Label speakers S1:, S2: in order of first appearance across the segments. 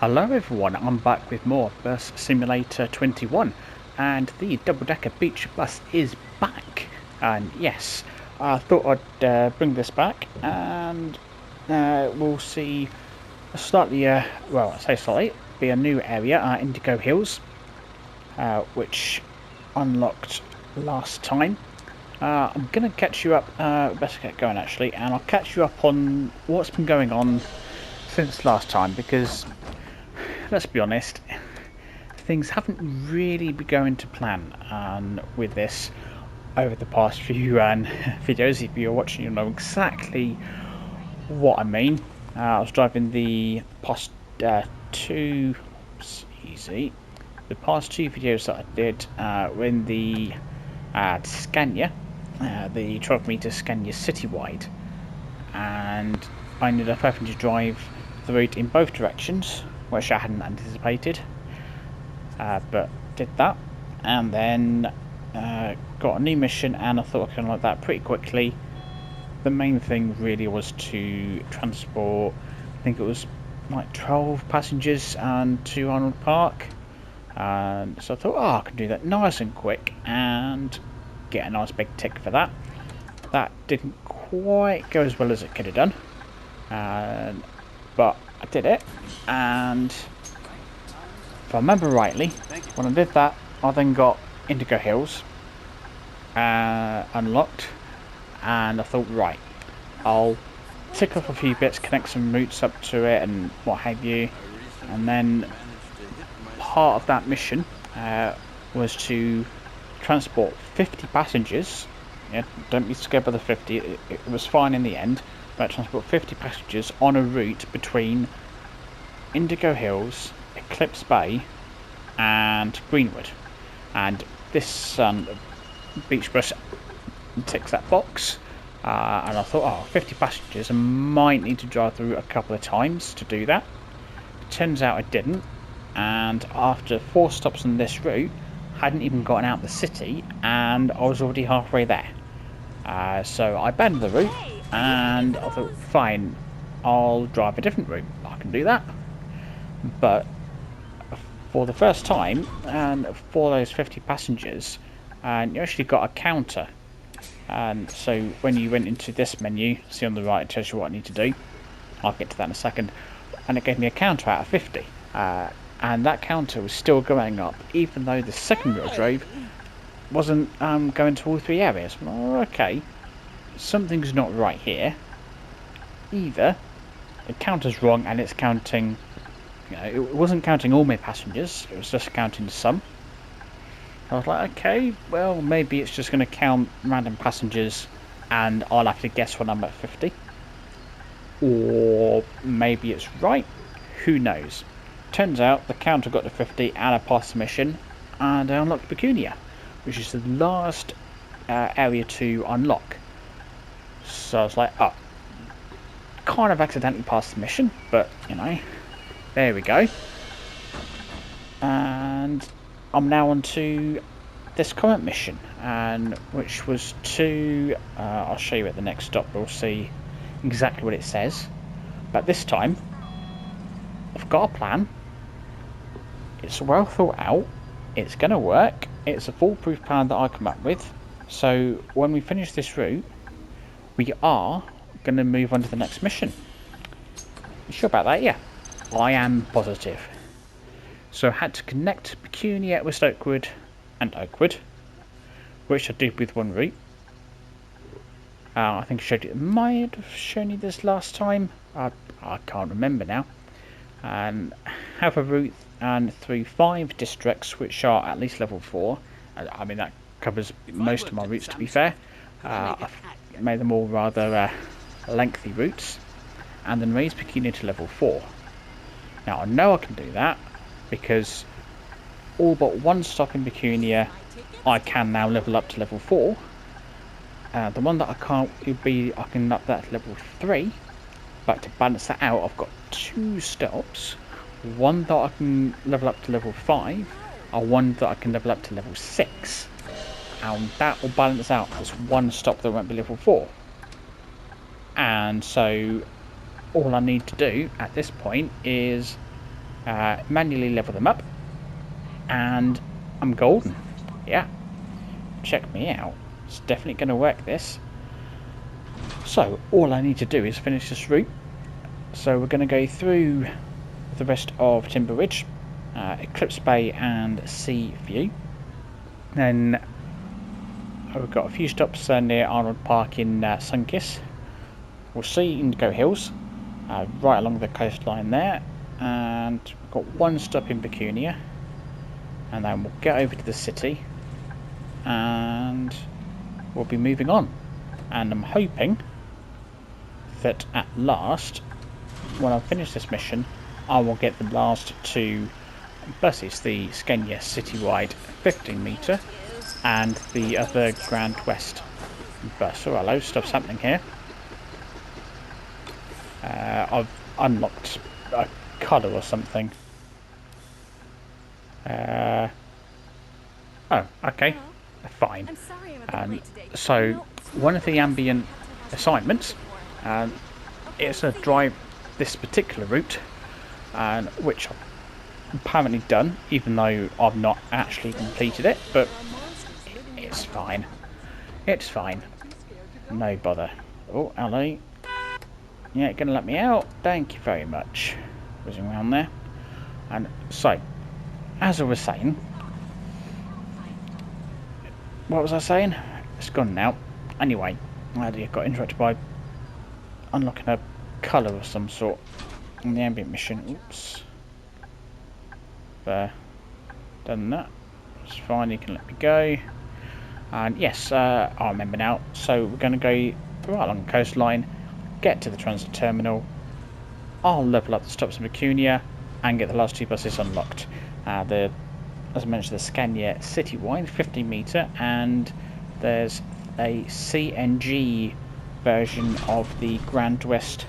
S1: Hello everyone, I'm back with more Bus Simulator 21 and the double-decker beach bus is back. And yes, I thought I'd bring this back and we'll see a slightly, well I say slightly, be a new area, Indigo Hills, which unlocked last time. I'm going to catch you up, best get going actually, and I'll catch you up on what's been going on since last time, because let's be honest, things haven't really been going to plan with this over the past few videos. If you're watching, you'll know exactly what I mean. I was driving the past two videos that I did in the Scania, the 12-meter Scania Citywide, and I ended up having to drive the route in both directions, which I hadn't anticipated, but did that, and then got a new mission, and I thought I could unlock that pretty quickly. The main thing really was to transport, I think it was like 12 passengers and to Arnold Park, and so I thought, oh, I can do that nice and quick and get a nice big tick for that. That didn't quite go as well as it could have done, but I did it, and if I remember rightly, when I did that, I then got Indigo Hills unlocked, and I thought, right, I'll tick off a few bits, connect some routes up to it and what have you, and then part of that mission was to transport 50 passengers. Yeah, don't be scared by the 50, it was fine in the end, but transport 50 passengers on a route between Indigo Hills, Eclipse Bay and Greenwood, and this beach bus ticks that box, and I thought, oh, 50 passengers, I might need to drive the route a couple of times to do that. Turns out I didn't, and after 4 stops on this route, hadn't even gotten out the city and I was already halfway there. So I abandoned the route, and I thought, fine, I'll drive a different route. I can do that. But for the first time, and for those 50 passengers, you actually got a counter. And so when you went into this menu, see on the right, it tells you what I need to do. I'll get to that in a second. And it gave me a counter out of 50. And that counter was still going up, even though the second route I drove wasn't going to all 3 areas. Oh, okay, something's not right here. Either the counter's wrong and it's counting, you know, it wasn't counting all my passengers, it was just counting some. I was like, okay, well, maybe it's just going to count random passengers and I'll have to guess when I'm at 50. Or maybe it's right, who knows. Turns out the counter got to 50 and I passed the mission and I unlocked Pecunia, which is the last area to unlock. So I was like, oh, kind of accidentally passed the mission, but you know, there we go. And I'm now on to this current mission, and which was to, I'll show you at the next stop, we'll see exactly what it says. But this time, I've got a plan. It's well thought out, it's going to work, it's a foolproof plan that I come up with. So when we finish this route, we are going to move on to the next mission. You sure about that? Yeah, I am positive. So I had to connect Pecunia with Oakwood and Oakwood, which I did with one route. I think I showed you, might have shown you this last time, I can't remember now. And have a route and through 5 districts which are at least level 4. I mean, that covers most of my routes, to be fair. I've made them all rather lengthy routes, and then raise Pecunia to level 4. Now I know I can do that because all but one stop in Pecunia I can now level up to level 4. The one that I can't would be, I can up that to level 3, but to balance that out I've got 2 stops, one that I can level up to level 5 and one that I can level up to level 6, and that will balance out this one stop that won't be level 4. And so all I need to do at this point is manually level them up, and I'm golden. Yeah, check me out. It's definitely going to work, this. So all I need to do is finish this route. So we're going to go through the rest of Timber Ridge, Eclipse Bay and Sea View. Then we've got a few stops near Arnold Park in Sunkiss. We'll see Indigo Hills, right along the coastline there, and we've got one stop in Pecunia, and then we'll get over to the city, and we'll be moving on. And I'm hoping that at last, when I finish this mission, I will get the last two buses, the Scania Citywide 15-metre and the other Grande West bus. Oh, hello, stuff's happening here. I've unlocked a colour or something. Oh, okay, fine. So, one of the ambient assignments, it's to drive this particular route, which I've apparently done, even though I've not actually completed it, but it's fine. It's fine. No bother. Oh, hello. Yeah, gonna let me out. Thank you very much. Whizzing around there. And so, as I was saying, what was I saying? It's gone now. Anyway, I got interrupted by unlocking a colour of some sort on the ambient mission. Oops. There. Done that. It's fine, you can let me go. And yes, I remember now. So we're going to go right along the coastline, get to the transit terminal. I'll level up the stops in Pecunia and get the last two buses unlocked. As I mentioned, the Scania Citywide 15-metre, and there's a CNG version of the Grande West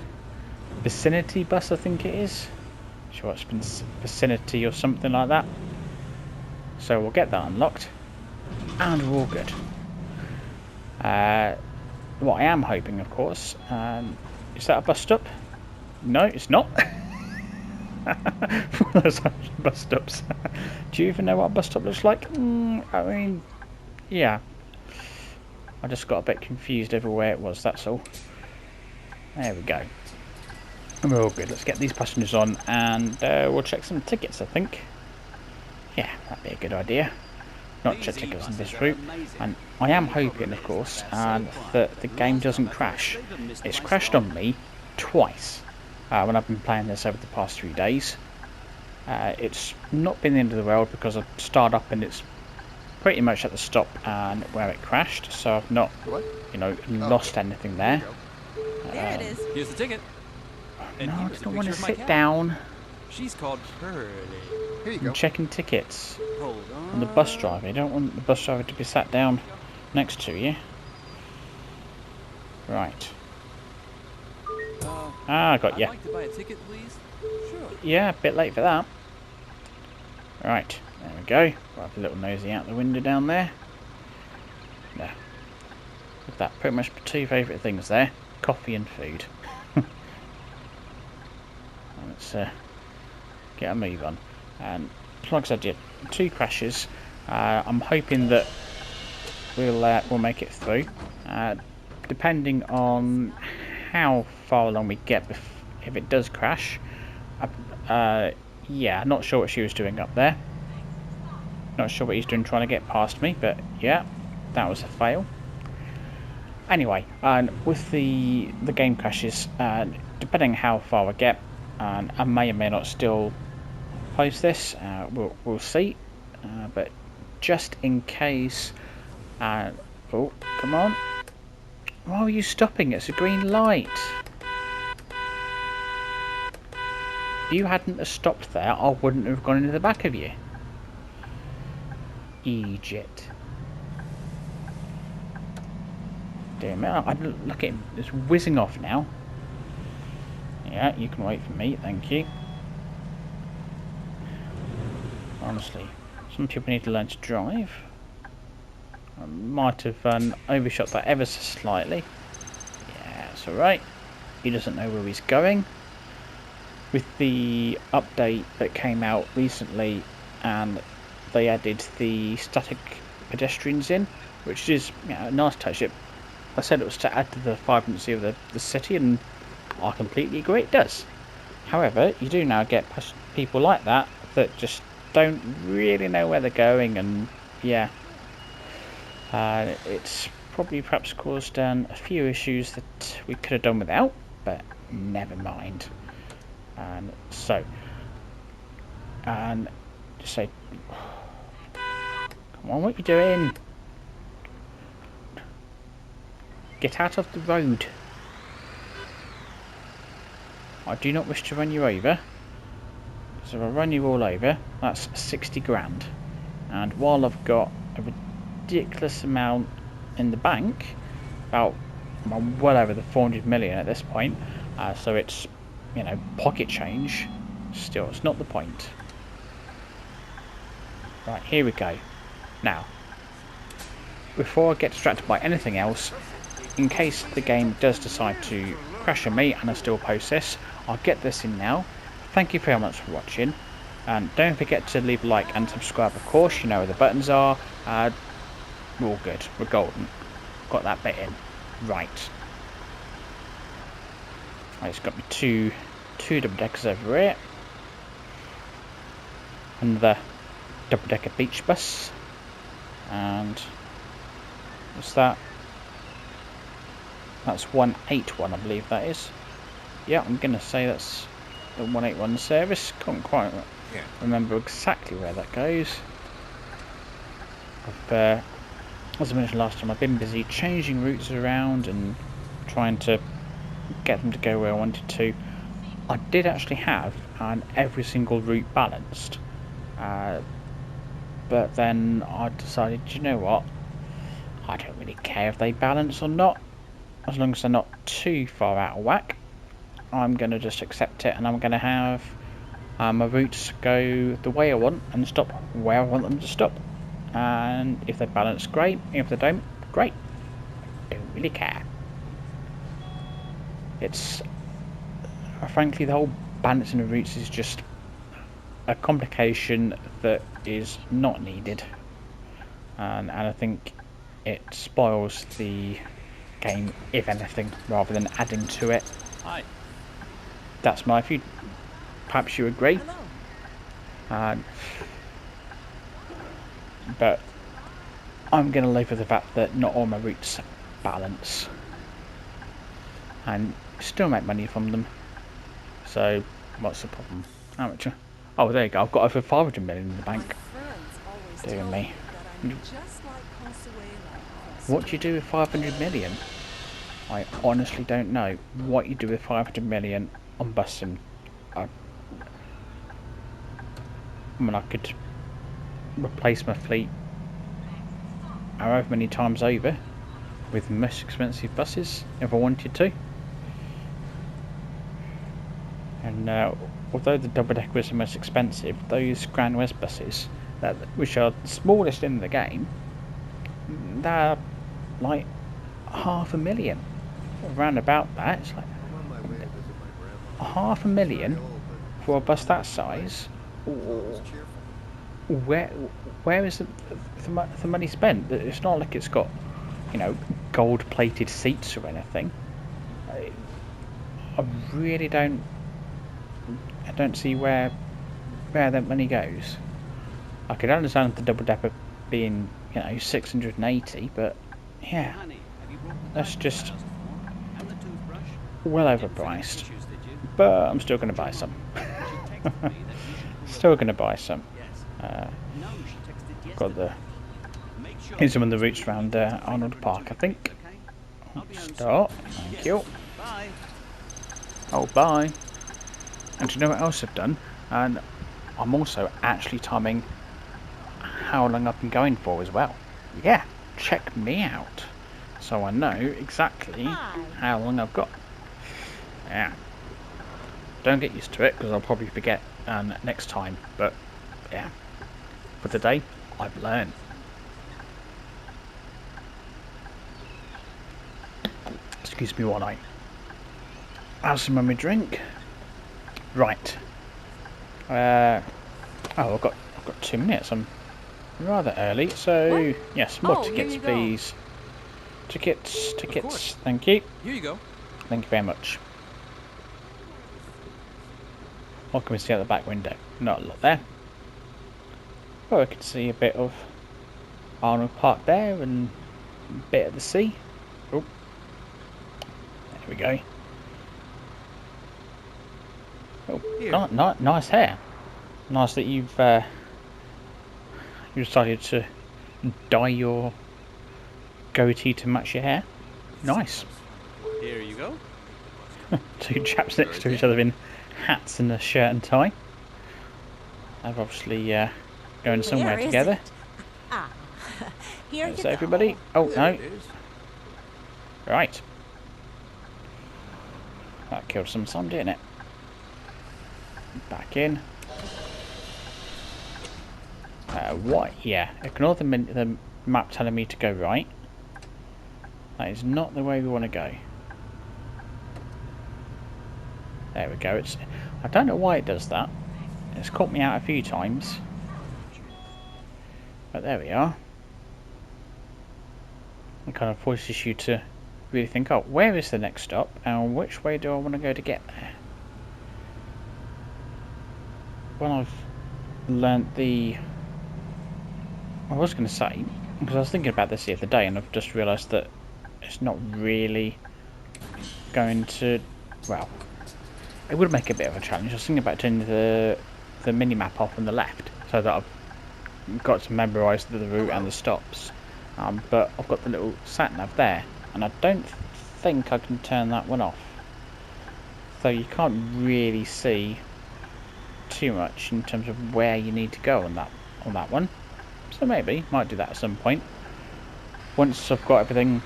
S1: Vicinity bus, I think it is. Sure, it's been Vicinity or something like that. So we'll get that unlocked, and we're all good. What I am hoping, of course, is that a bus stop? No, it's not. Those bus stops. Do you even know what a bus stop looks like? I mean, yeah. I just got a bit confused over where it was, that's all. There we go. And we're all good. Let's get these passengers on, and we'll check some tickets, I think. Yeah, that'd be a good idea. Not check tickets on this route. And I am hoping, of course, that the game doesn't crash. It's crashed on me twice when I've been playing this over the past 3 days. It's not been the end of the world because I've started up and it's pretty much at the stop and where it crashed, so I've not, lost anything there.
S2: There it is. Here's the ticket.
S1: No, I just don't want to sit down.
S2: She's called Pearly.
S3: Here you go.
S1: I'm checking tickets.
S2: Hold on.
S1: And the bus driver. You don't want the bus driver to be sat down next to you. Right. I got you.
S2: I'd like to buy a ticket, please. Sure.
S1: Yeah, a bit late for that. Right, there we go. We'll have a little nosy out the window down there. Yeah. Look at that, pretty much my two favourite things there. Coffee and food. Let's get a move on. And like I said, yeah, 2 crashes. I'm hoping that we'll make it through. Depending on how far along we get, if it does crash. Yeah, not sure what she was doing up there. Not sure what he's doing trying to get past me, but yeah, that was a fail. Anyway, with the game crashes, depending how far I get, and I may or may not still post this, we'll see. But just in case, oh, come on! Why are you stopping? It's a green light. If you hadn't have stopped there, I wouldn't have gone into the back of you. Egypt. Damn it, look at him, it's whizzing off now. Yeah, you can wait for me, thank you. Honestly, some people need to learn to drive. I might have overshot that ever so slightly. Yeah, it's alright. He doesn't know where he's going. with the update that came out recently, and they added the static pedestrians in, which is, you know, a nice touch. I said it was to add to the vibrancy of the city, and I completely agree it does. However, you do now get people like that just don't really know where they're going, and yeah, it's probably perhaps caused a few issues that we could have done without, but never mind. And so, and just say, come on, what are you doing? Get out of the road. I do not wish to run you over. So if I run you all over, that's 60 grand. And while I've got a ridiculous amount in the bank, about well over the 400 million at this point, so it's, you know, pocket change, still it's not the point. Right, here we go. Now, before I get distracted by anything else, in case the game does decide to crash on me and I still post this, I'll get this in now. Thank you very much for watching, and don't forget to leave a like and subscribe, of course. You know where the buttons are. We're all good, we're golden. Got that bit in. Right. It's got me two double deckers over here. And the double decker beach bus. And what's that? That's 181, I believe that is. Yeah, I'm gonna say that's the 181 service. Can't quite remember exactly where that goes. As I mentioned last time, I've been busy changing routes around and trying to get them to go where I wanted to. I did actually have every single route balanced, but then I decided, you know what, I don't really care if they balance or not, as long as they're not too far out of whack. I'm going to just accept it, and I'm going to have my routes go the way I want and stop where I want them to stop. And if they balance, great. If they don't, great. I don't really care. It's frankly, the whole balancing of routes is just a complication that is not needed, and I think it spoils the game, if anything, rather than adding to it.
S2: Hi.
S1: That's my view. Perhaps you agree. But I'm going to live with the fact that not all my routes balance, and still make money from them. So what's the problem? How much? Oh, there you go. I've got over 500 million in the bank. Dear me. What do you do with 500 million? I honestly don't know what you do with 500 million on busing. I mean, I could replace my fleet however many times over with most expensive buses if I wanted to. And although the double decker is the most expensive, those Grande West buses, which are the smallest in the game, they're like $500,000, around about that. It's like $500,000 for a bus that size. Where is the money spent? It's not like it's got, you know, gold-plated seats or anything. I really don't see where that money goes. I could understand the double decker being, you know, 680, but yeah, that's just well overpriced. But I'm still going to buy some. Still going to buy some. Got here's some of the routes around Arnold Park, I think. Start. Thank you. Oh, bye. And do you know what else I've done? And I'm also actually timing how long I've been going for as well. Yeah, check me out. So I know exactly how long I've got. Yeah. Don't get used to it, because I'll probably forget next time. But yeah, for today, I've learned. Excuse me while I have some of my drink. Right. I've got 2 minutes. I'm rather early, so
S2: What?
S1: yes, more
S2: Oh, here
S1: tickets,
S2: you go.
S1: please. Tickets.
S2: course.
S1: Thank you.
S2: Here you go.
S1: Thank you very much. What can we see out the back window? Not a lot there. But we can see a bit of Arnold Park there and a bit of the sea. Oh, there we go. Oh,
S2: Here.
S1: nice hair. Nice that you've you decided to dye your goatee to match your hair. Nice.
S2: Here you go.
S1: 2 chaps next to each other in hats and a shirt and tie. They're obviously going somewhere together.
S3: Ah, here
S1: There's
S3: you
S1: everybody.
S3: go.
S1: Oh no! Right. That killed some sun, didn't it? Back in. What? Yeah. Ignore the map telling me to go right. That is not the way we want to go. There we go. I don't know why it does that. It's caught me out a few times. But there we are. It kind of forces you to really think, oh, where is the next stop? And which way do I want to go to get there? When I've learnt the... I was going to say, because I was thinking about this the other day and I've just realised that it's not really going to... Well, it would make a bit of a challenge. I was thinking about turning the mini-map off on the left so that I've got to memorise the route and the stops. But I've got the little sat-nav there and I don't think I can turn that one off. So you can't really see too much in terms of where you need to go on that one. So maybe might do that at some point. Once I've got everything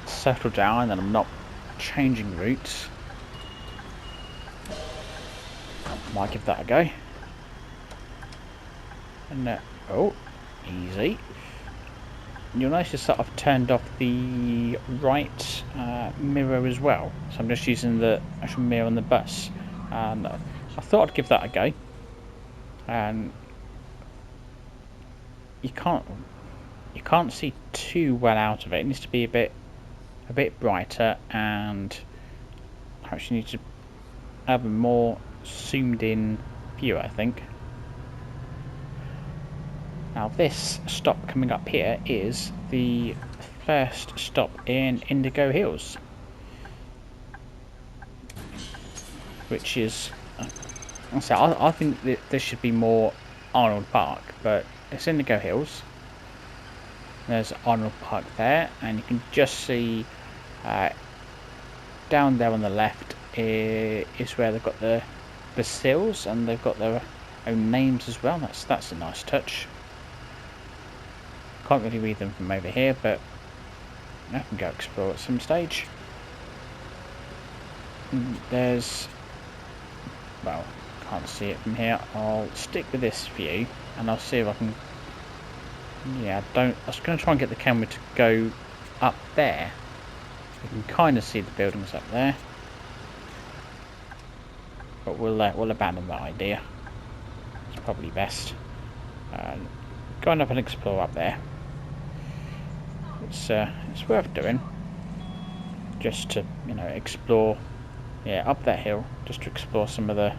S1: settled down and I'm not changing routes, might give that a go. And oh, easy. You'll notice that I've turned off the right mirror as well. So I'm just using the actual mirror on the bus. And I thought I'd give that a go. And you can't see too well out of it. It needs to be a bit brighter, and perhaps you need to have a more zoomed in view, I think. Now this stop coming up here is the first stop in Indigo Hills, which is, I think that this should be more Arnold Park, but it's Indigo Hills. There's Arnold Park there, and you can just see down there on the left is where they've got the sills, and they've got their own names as well. That's a nice touch. Can't really read them from over here, but I can go explore at some stage. There's, well, can't see it from here. I'll stick with this view and I'll see if I can, yeah, I was going to try and get the camera to go up there. You can kind of see the buildings up there, but we'll abandon that idea. It's probably best. Go and have an explore up there. It's worth doing, just to, you know, explore, yeah, up that hill, just to explore some of the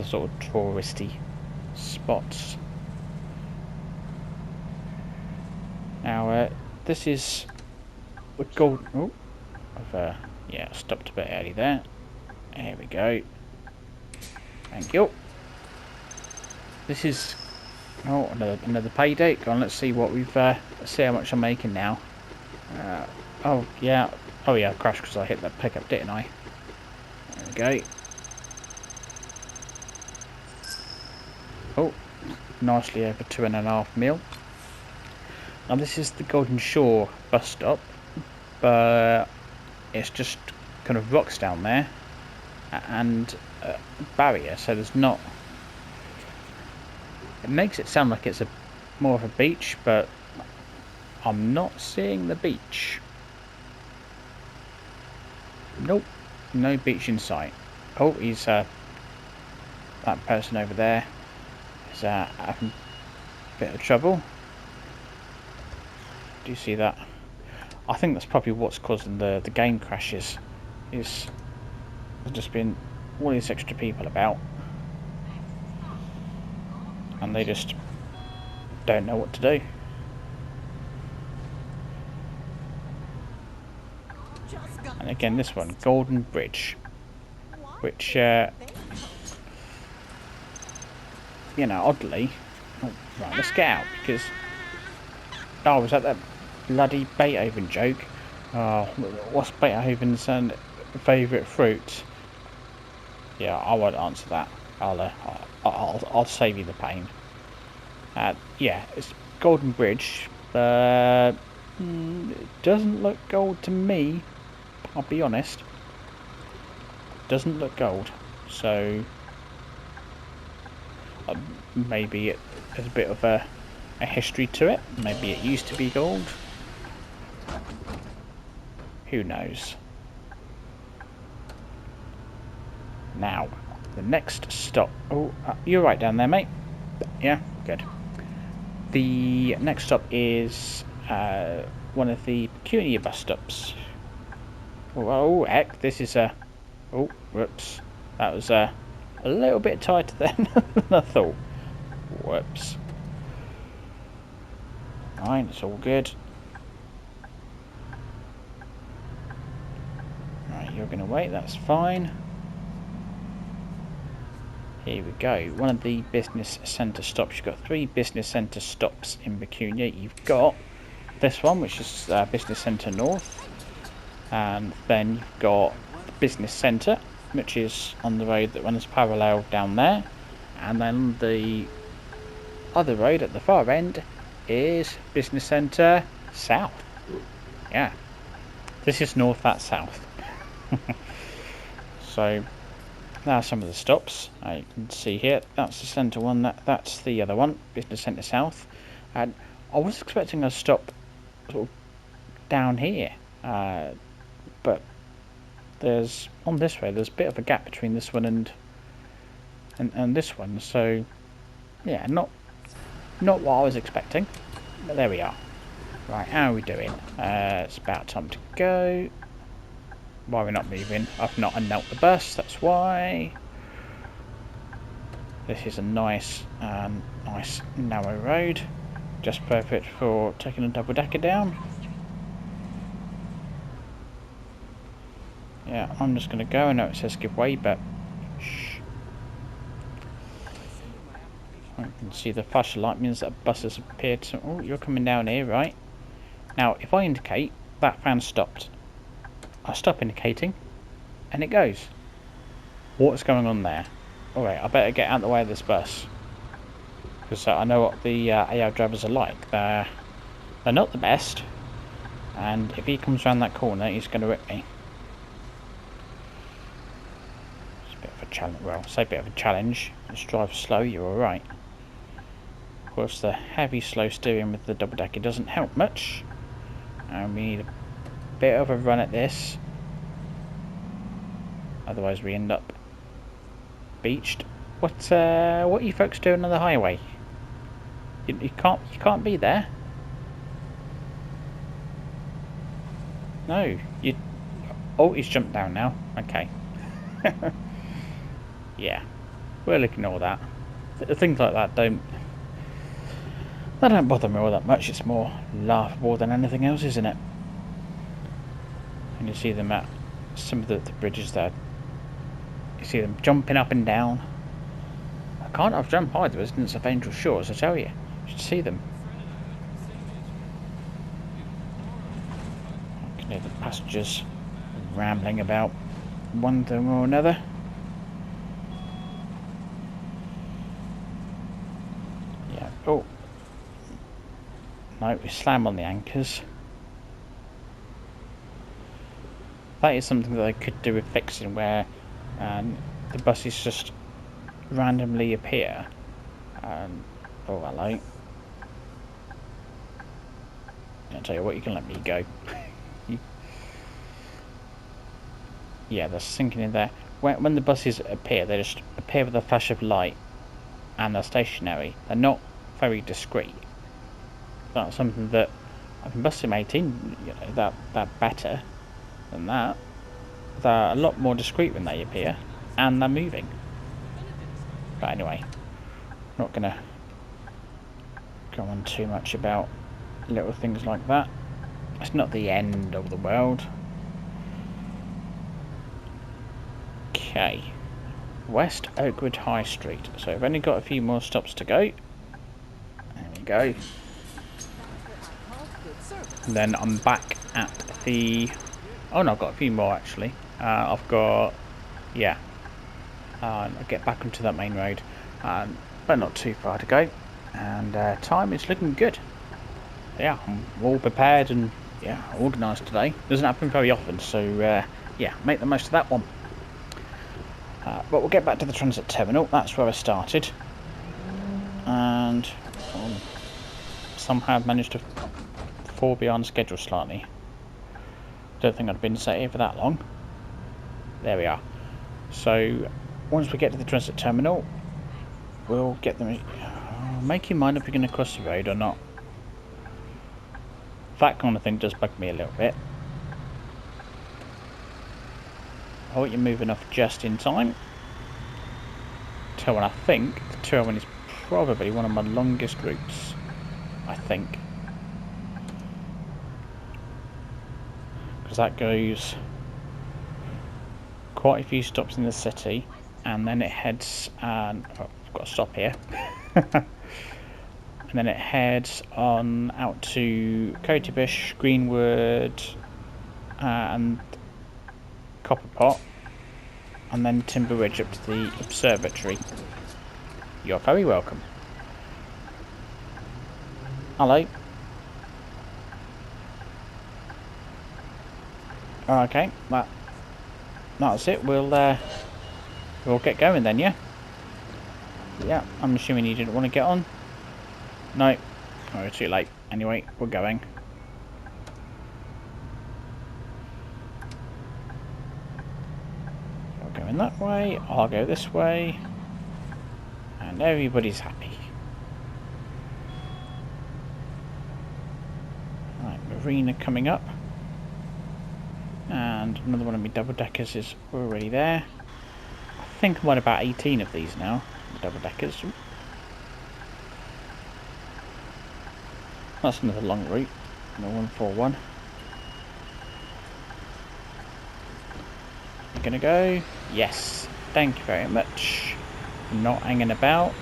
S1: sort of touristy spots. Now this is a gold. Oh, I've yeah, stopped a bit early there. There we go. Thank you. This is, oh, another payday. Go on, let's see what we've let's see how much I'm making now. Oh yeah, I crashed because I hit that pickup, didn't I? There we go. Oh, nicely over 2.5 mil. Now this is the Golden Shore bus stop, but it's just kind of rocks down there and a barrier, so there's not. It makes it sound like it's more of a beach, but I'm not seeing the beach. Nope, no beach in sight. Oh, he's that person over there is having a bit of trouble. Do you see that? I think that's probably what's causing the game crashes. Is there's just been all these extra people about, and they just don't know what to do. And again, this one, Golden Bridge, which you know, oddly. Oh, right, let's get out because. Oh, was that bloody Beethoven joke? Oh, what's Beethoven's favourite fruit? Yeah, I won't answer that. I'll save you the pain. Yeah, it's Golden Bridge. It doesn't look gold to me. I'll be honest. Doesn't look gold. So maybe there's a bit of a history to it. Maybe it used to be gold. Who knows? Now, the next stop. Oh, you're right down there, mate. Yeah, good. The next stop is one of the Pecunia bus stops. Oh, heck, this is a. Oh, whoops. That was a little bit tighter than I thought. Whoops. Right, it's all good. Right, you're going to wait, that's fine. Here we go. One of the business centre stops. You've got 3 business centre stops in Pecunia. You've got this one, which is Business Centre North. And then you've got the Business Centre, which is on the road that runs parallel down there. And then the other road at the far end is Business Centre South. Yeah. This is north, that's south. So, there are some of the stops. You can see here, that's the centre one, that's the other one, Business Centre South. And I was expecting a stop sort of down here. But there's, on this way, there's a bit of a gap between this one and this one. So, yeah, not what I was expecting. But there we are. Right, how are we doing? It's about time to go. Why we're not moving? I've not unknelt the bus, that's why. This is a nice narrow road. Just perfect for taking a double decker down. Yeah, I'm just going to go. I know it says give way, but shh. I can see the flashing light means that a bus has appeared. So, oh, you're coming down here, right? Now, if I indicate, that fan stopped. I stop indicating, and it goes. What's going on there? Alright, I better get out of the way of this bus. Because I know what the AI drivers are like. They're not the best. And if he comes around that corner, he's going to rip me. It's a bit of a challenge. Well, say a bit of a challenge. Just drive slow, you're alright. Of course, the heavy, slow steering with the double decker doesn't help much. And we need a bit of a run at this. Otherwise, we end up beached. What are you folks doing on the highway? You can't be there. No, you. Oh, he's jumped down now. Okay. Yeah, we'll ignore that. Things like that don't bother me all that much. It's more laughable than anything else, isn't it? And you see them at some of the bridges there. You see them jumping up and down. I can't have jumped high the residents of Angel Shores, I tell you. You should see them. I can hear the passengers rambling about one thing or another. Yeah, oh. No, we slam on the anchors. That is something that I could do with fixing, where the buses just randomly appear. Oh, hello. I'll tell you what, you can let me go. Yeah, they're sinking in there. when the buses appear, they just appear with a flash of light, and they're stationary. They're not very discreet. That's something that I can bus sim 18, you know, they're better than that. They're a lot more discreet when they appear, and they're moving. But anyway, not gonna go on too much about little things like that. It's not the end of the world. Okay, West Oakwood High Street. So I've only got a few more stops to go. There we go. And then I'm back at the... Oh no, I've got a few more actually. I've got... Yeah. I'll get back onto that main road. But not too far to go. And time is looking good. Yeah, I'm all prepared and yeah, organised today. Doesn't happen very often, so yeah, make the most of that one. But we'll get back to the transit terminal. That's where I started. And somehow I've managed to fall behind schedule slightly. Don't think I'd been sat here for that long. There we are. So once we get to the transit terminal, we'll get them. Make your mind up if you're going to cross the road or not. That kind of thing does bug me a little bit. I hope you're moving off just in time. Tell I think the 201 is probably one of my longest routes. I think. Because that goes quite a few stops in the city, and then it heads, and oh, I've got to stop here. And then it heads on out to Coatybush, Greenwood, and Copperpot, and then Timber Ridge up to the observatory. You're very welcome. Hello. Okay, that's it. We'll get going then, yeah. Yeah, I'm assuming you didn't want to get on. No, oh, it's too late. Anyway, we're going. You're going that way, I'll go this way, and everybody's happy. Right, Marina coming up, and another one of my double deckers is already there. I think I'm on about 18 of these now, the double deckers. That's another long route, the 141. You're gonna go? Yes. Thank you very much. Not hanging about.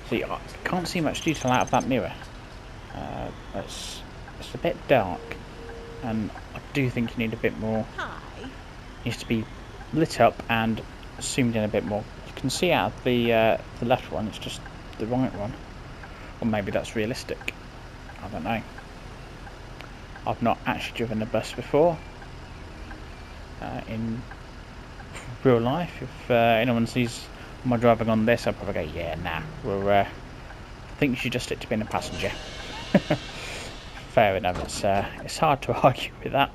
S1: See, I can't see much detail out of that mirror. It's a bit dark, and I do think you need a bit more. It needs to be lit up and zoomed in a bit more. You can see out of the left one, it's just the right one, or maybe that's realistic. I don't know. I've not actually driven a bus before in real life. If anyone sees my driving on this, I'll probably go, yeah, nah, I think you should just stick to being a passenger. Fair enough. It's hard to argue with that.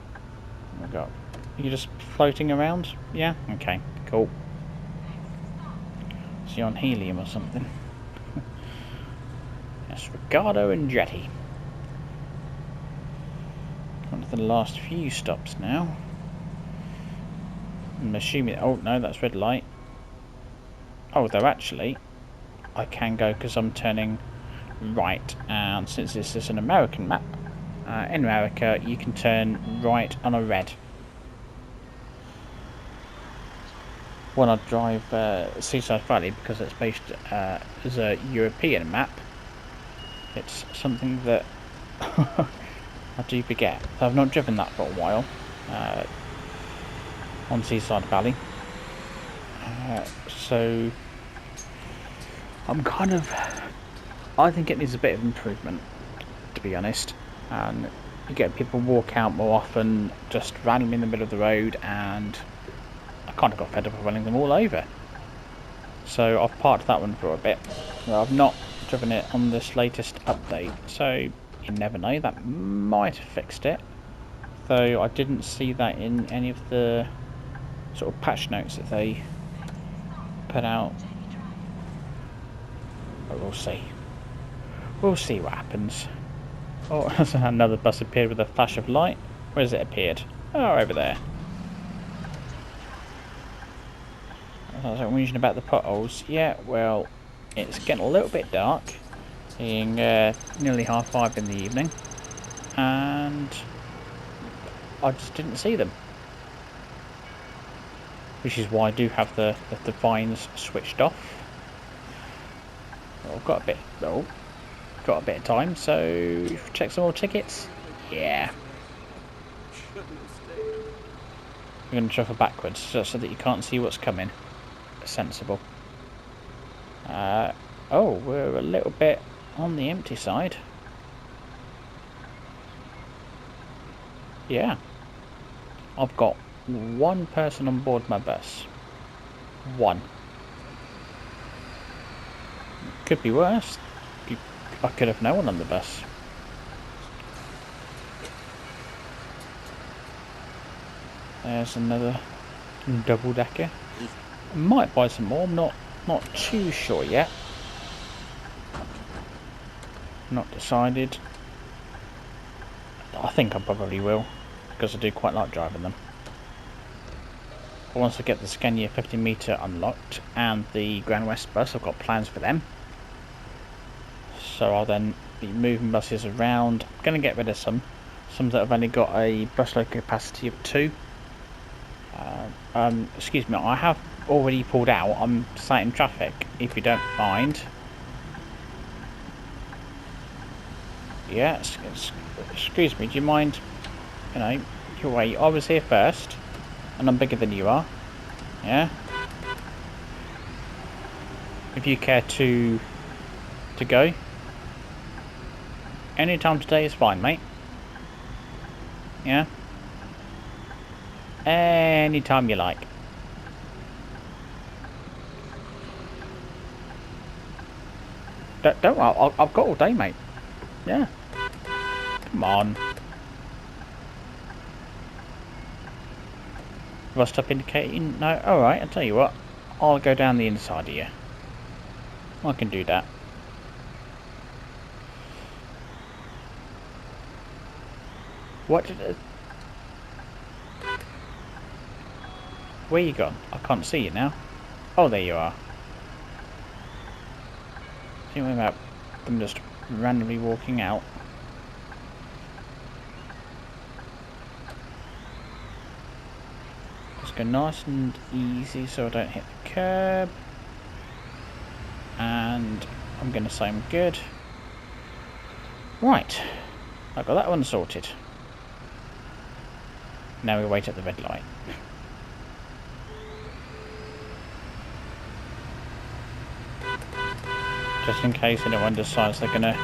S1: Oh my god, you're just floating around? Yeah, okay, cool. Is he on helium or something? Yes, Ricardo and Jetty. On to the last few stops now. I'm assuming... Oh, no, that's red light. Oh, though actually, I can go because I'm turning right. And since this is an American map, in America, you can turn right on a red. When I drive Seaside Valley, because it's based as a European map, it's something that I do forget. I've not driven that for a while on Seaside Valley, so I'm kind of... I think it needs a bit of improvement, to be honest. And you get people walk out more often, just randomly in the middle of the road, and I kind of got fed up of running them all over. So I've parked that one for a bit. I've not driven it on this latest update, so you never know, that might have fixed it. though I didn't see that in any of the sort of patch notes that they put out. But we'll see. We'll see what happens. Oh, another bus appeared with a flash of light. Where has it appeared? Oh, over there. I was mentioning about the potholes. Yeah, well, it's getting a little bit dark, being nearly 5:30 in the evening, and I just didn't see them. Which is why I do have the vines switched off. Well, I've got a bit. Oh, got a bit of time, so check some more tickets. Yeah. I'm going to shuffle backwards so that you can't see what's coming. Sensible. Oh, we're a little bit on the empty side. Yeah. I've got one person on board my bus. One. Could be worse. I could have no one on the bus. There's another double decker. Might buy some more. I'm not too sure yet. Not decided. I think I probably will, because I do quite like driving them. But once I get the Scania 50-metre unlocked and the Grande West bus, I've got plans for them. So I'll then be moving buses around. I'm going to get rid of some that have only got a bus load capacity of 2. Excuse me, I have already pulled out. I'm sat in traffic, if you don't mind. Yeah, excuse me, do you mind, you know, your way? I was here first, and I'm bigger than you are. Yeah? If you care to go, any time today is fine, mate. Yeah? Any time you like. Don't worry, I've got all day, mate. Yeah. Come on. Have I stopped indicating? No? Alright, I'll tell you what. I'll go down the inside of you. I can do that. What did it... Where you gone? I can't see you now. Oh, there you are. Thinking about them just randomly walking out. Just go nice and easy so I don't hit the curb. And I'm going to say I'm good. Right. I've got that one sorted. Now we wait at the red light. Just in case anyone decides they're going to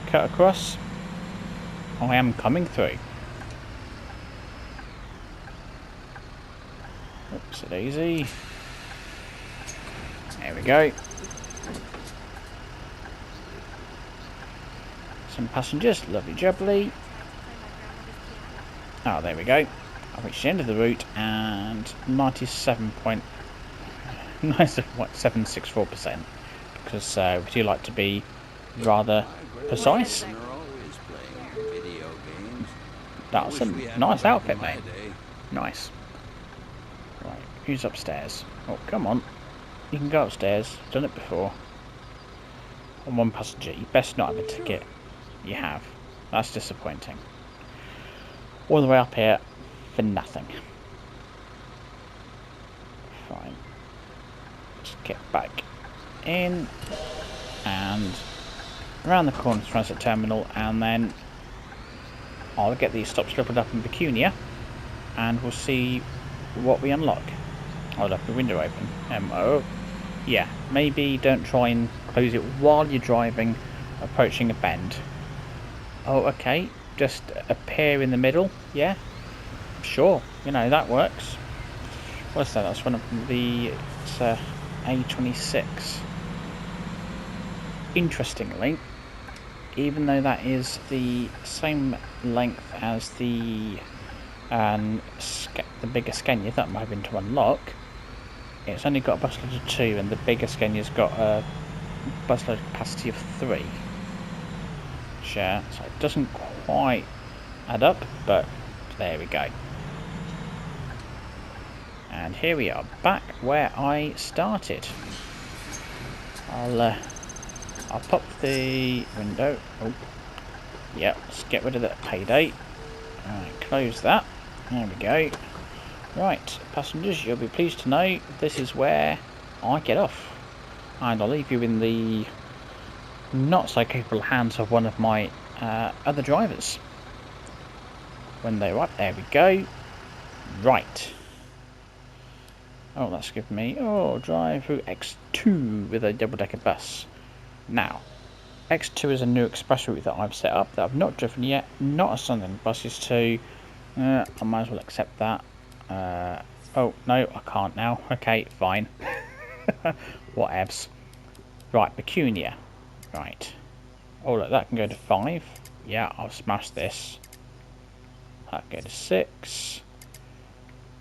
S1: cut across. I am coming through. Oops, it easy. There we go. Some passengers, lovely jubbly. Oh, there we go. I've reached the end of the route and 97.764%. Because we do like to be rather precise. That's a nice outfit, mate. Nice. Right, who's upstairs? Oh, come on. You can go upstairs. Done it before. On one passenger. You best not have a ticket. You have. That's disappointing. All the way up here for nothing. Fine. Just get back in and around the corner to transit terminal, and then I'll get these stops scribbled up in Pecunia and we'll see what we unlock. I'll leave the window open. Oh, yeah, maybe don't try and close it while you're driving, approaching a bend. Oh, okay, just appear in the middle. Yeah, sure, you know, that works. What's that? That's one of the A26. Interestingly, even though that is the same length as the and the bigger Scania that I'm hoping to unlock, it's only got a busload of 2, and the bigger Scania's got a busload capacity of 3. Sure, so it doesn't quite add up, but there we go. And here we are, back where I started. I'll pop the window. Oh, yeah, let's get rid of that payday. Alright, close that. There we go. Right, passengers, you'll be pleased to know this is where I get off. And I'll leave you in the not so capable hands of one of my other drivers. When they're up, there we go. Right. Oh, that's given me, drive through X2 with a double-decker bus. Now, X2 is a new express route that I've set up that I've not driven yet, not assigned any buses to. I might as well accept that. Oh, no, I can't now. Okay, fine. Whatevs. Right, Pecunia. Right. Oh, look, that can go to 5. Yeah, I'll smash this. That can go to 6.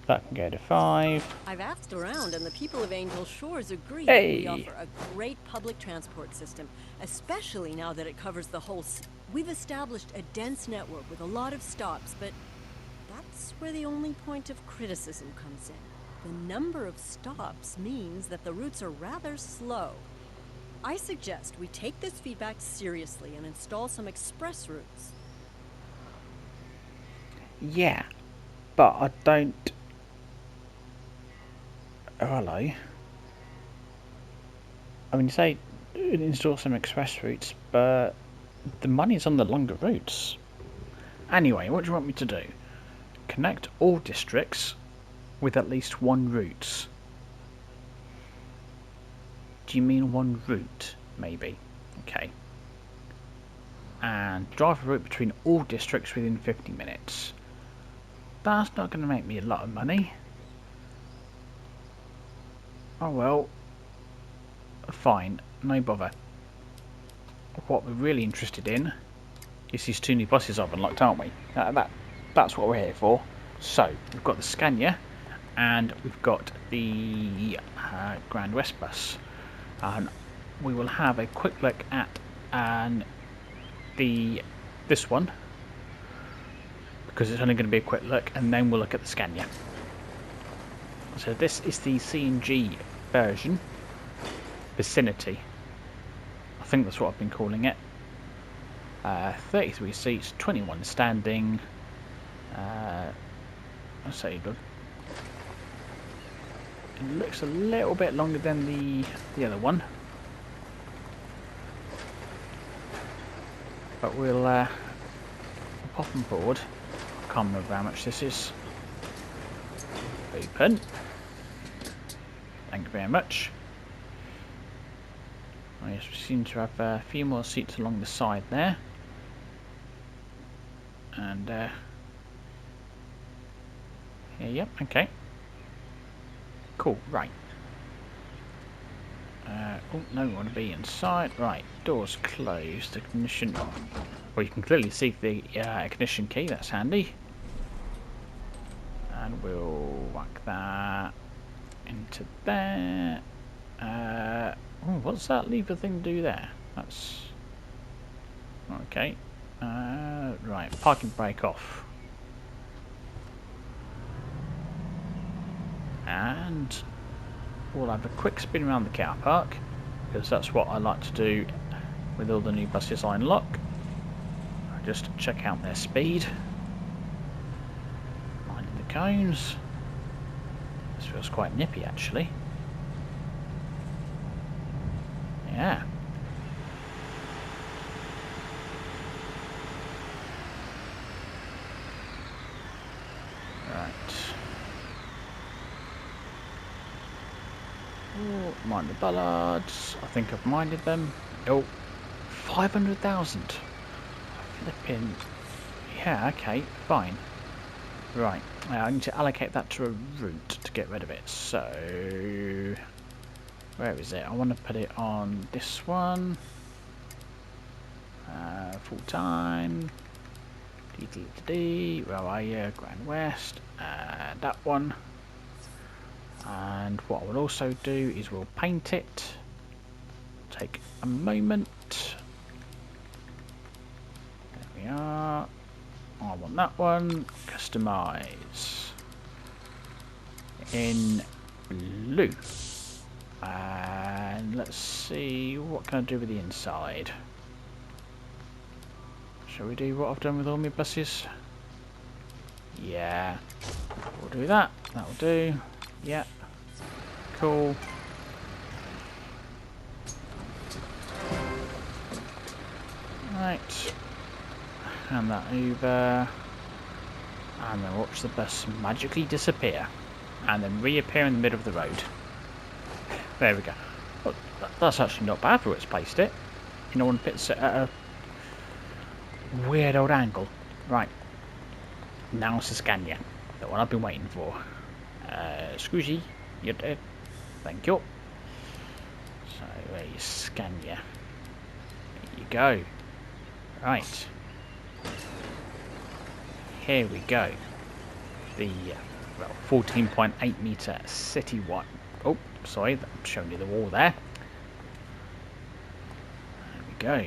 S1: That can go to 5.
S4: I've asked around, and the people of Angel Shores agree that we offer a great public transport system, especially now that it covers the whole We've established a dense network with a lot of stops, but that's where the only point of criticism comes in. The number of stops means that the routes are rather slow. I suggest we take this feedback seriously and install some express routes.
S1: Yeah, but I don't... Oh, hello. I mean, you say install some express routes, but the money's on the longer routes. Anyway, what do you want me to do? Connect all districts with at least one route. Do you mean one route, maybe? Okay. And drive a route between all districts within 50 minutes. That's not going to make me a lot of money. Oh well. Fine, no bother. What we're really interested in is these 2 new buses I've unlocked, aren't we? That's what we're here for. So, we've got the Scania and we've got the Grande West bus. And we will have a quick look at this one, because it's only going to be a quick look, and then we'll look at the Scania. So this is the CNG version, Vicinity. I think that's what I've been calling it. 33 seats, 21 standing. Let's say good. It looks a little bit longer than the other one, but we'll pop on board. I can't remember how much this is. Open. Thank you very much. Oh yes, we seem to have a few more seats along the side there. And yeah, okay. Cool, right. Oh, no, we want to be inside. Right, doors closed. Ignition on. Well, you can clearly see the ignition key, that's handy. And we'll whack that into there. Oh, what's that lever thing do there? That's... Okay. Right, parking brake off. And we'll have a quick spin around the car park, because that's what I like to do with all the new buses I unlock. Just check out their speed. Minding the cones. This feels quite nippy actually. Yeah. Right. Oh, mind the bollards. I think I've minded them. Oh, 500,000. Flipping. Yeah, okay, fine. Right, I need to allocate that to a route to get rid of it. So, where is it? I want to put it on this one. Full time. Where are you? Grande West. That one. And what I will also do is we'll paint it. Take a moment. There we are. I want that one. Customize. In blue. And let's see, what can I do with the inside? Shall we do what I've done with all my buses? Yeah. We'll do that. That'll do. Yeah. Cool. Right. Hand that over. And then watch the bus magically disappear. And then reappear in the middle of the road. There we go. Oh, that's actually not bad for where it's placed it. You know, one fits it at a weird old angle. Right. Now it's the Scania. The one I've been waiting for. Squishy, you're dead. Thank you. So, where's Scania? There you go. Right. Here we go. The, well, 14.8 metre Citywide. Oh, sorry, I'm showing you the wall there. There we go.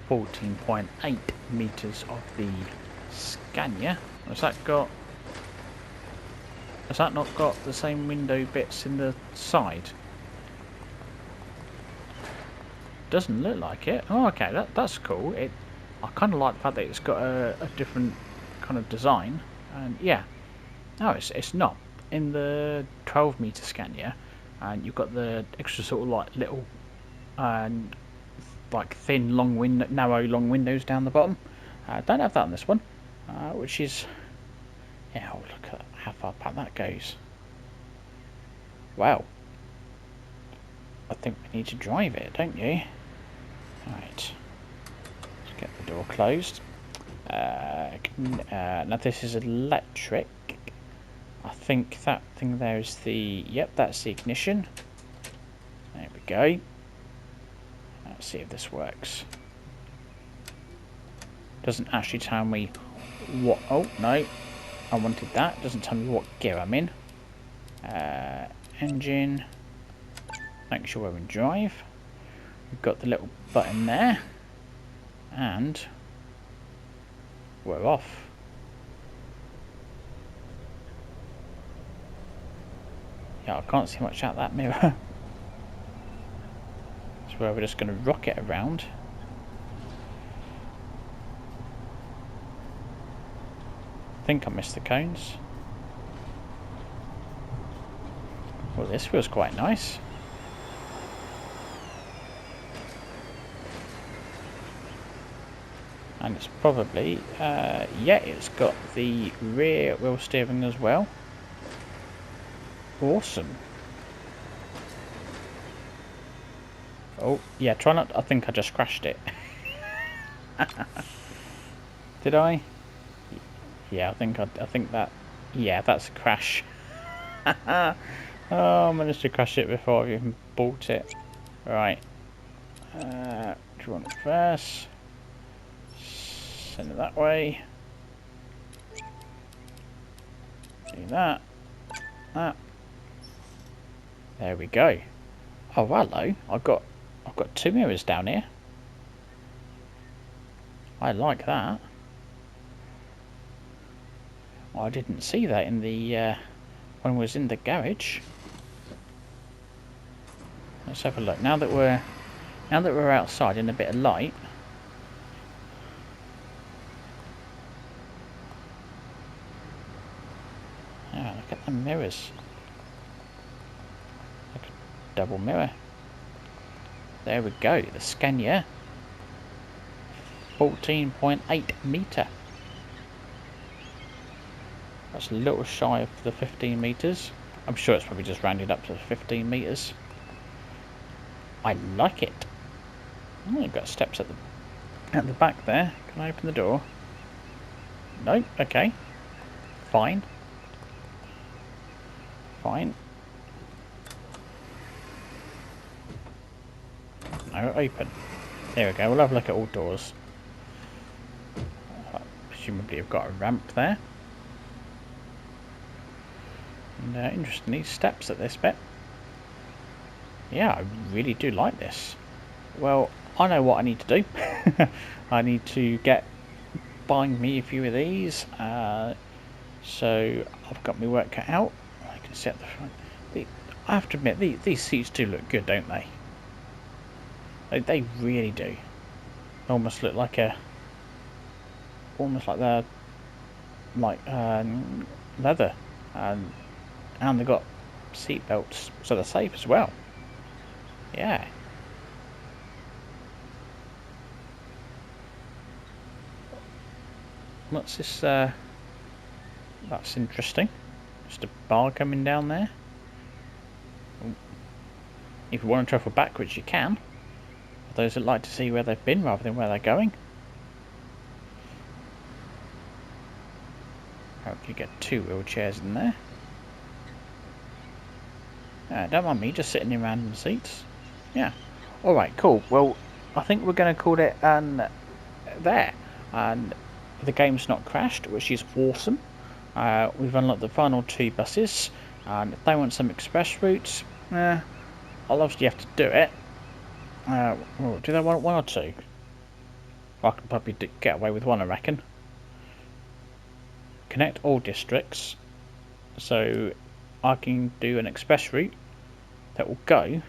S1: The 14.8 metres of the Scania. Has that not got the same window bits in the side? Doesn't look like it. Oh, okay, that's cool. I kind of like the fact that it's got a different kind of design. And yeah, no, it's not. In the 12 metre Scania, and you've got the extra sort of like little, like thin, narrow, long windows down the bottom. Don't have that on this one, which is, yeah. Oh, look at how far back that goes. Wow. I think we need to drive it, don't you? Right. Let's get the door closed. Now this is electric. I think that thing there is the... Yep, that's the ignition. There we go. Let's see if this works. Doesn't actually tell me what... Oh, no. I wanted that. Doesn't tell me what gear I'm in. Engine. Make sure we're in drive. We've got the little button there. And we're off. Yeah, I can't see much out that mirror. That's where we're just going to rocket around. I think I missed the cones. Well, this feels quite nice. And it's probably, yeah, it's got the rear wheel steering as well. Awesome. Oh, yeah, try not... I think I just crashed it. Did I? Yeah, I think that... Yeah, that's a crash. Oh, I managed to crash it before I've even bought it. Right. Do you want it first? Send it that way. Do that. That. There we go. Oh, hello. I've got two mirrors down here. I like that. I didn't see that in the when I was in the garage. Let's have a look. Now that we're outside in a bit of light. Oh, look at the mirrors. Like a double mirror. There we go. The Scania. 14.8 metre. That's a little shy of the 15 metres. I'm sure it's probably just rounded up to 15 metres. I like it. Oh, you've got steps at the back there. Can I open the door? No? Okay. Fine. Fine. No, open. There we go, we'll have a look at all doors. Presumably you've got a ramp there. And interestingly, steps at this bit. Yeah, I really do like this. Well, I know what I need to do. I need to buying me a few of these. So I've got my work cut out. I can see at the front. I have to admit, these seats do look good, don't they? They really do. Almost look like almost like they're like leather, and they've got seat belts, so they're safe as well. Yeah. What's this? That's interesting. Just a bar coming down there. If you want to travel backwards, you can. For those that like to see where they've been rather than where they're going. Hope you get 2 wheelchairs in there. Don't mind me just sitting in random seats. Yeah. Alright, cool. Well, I think we're going to call it there. And the game's not crashed, which is awesome. We've unlocked the final 2 buses. And if they want some express routes, I'll obviously have to do it. Do they want 1 or 2? I can probably get away with 1, I reckon. Connect all districts. So I can do an express route that will go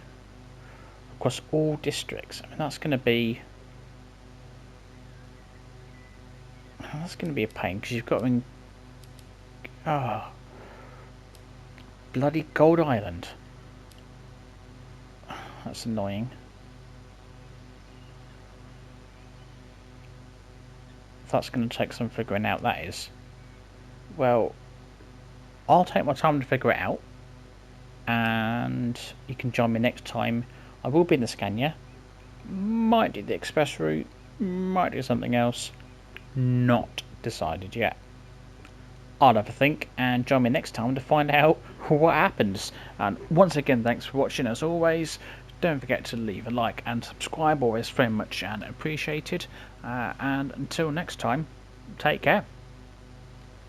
S1: across all districts. I mean, that's going to be a pain, because you've got to bloody Gold Island. That's annoying. That's going to take some figuring out, that is. Well, I'll take my time to figure it out, and you can join me next time. I will be in the Scania. Might do the express route, might do something else. Not decided yet. I'll have a think, and join me next time to find out what happens. And once again, thanks for watching as always. Don't forget to leave a like and subscribe, always very much and appreciated. And until next time, take care.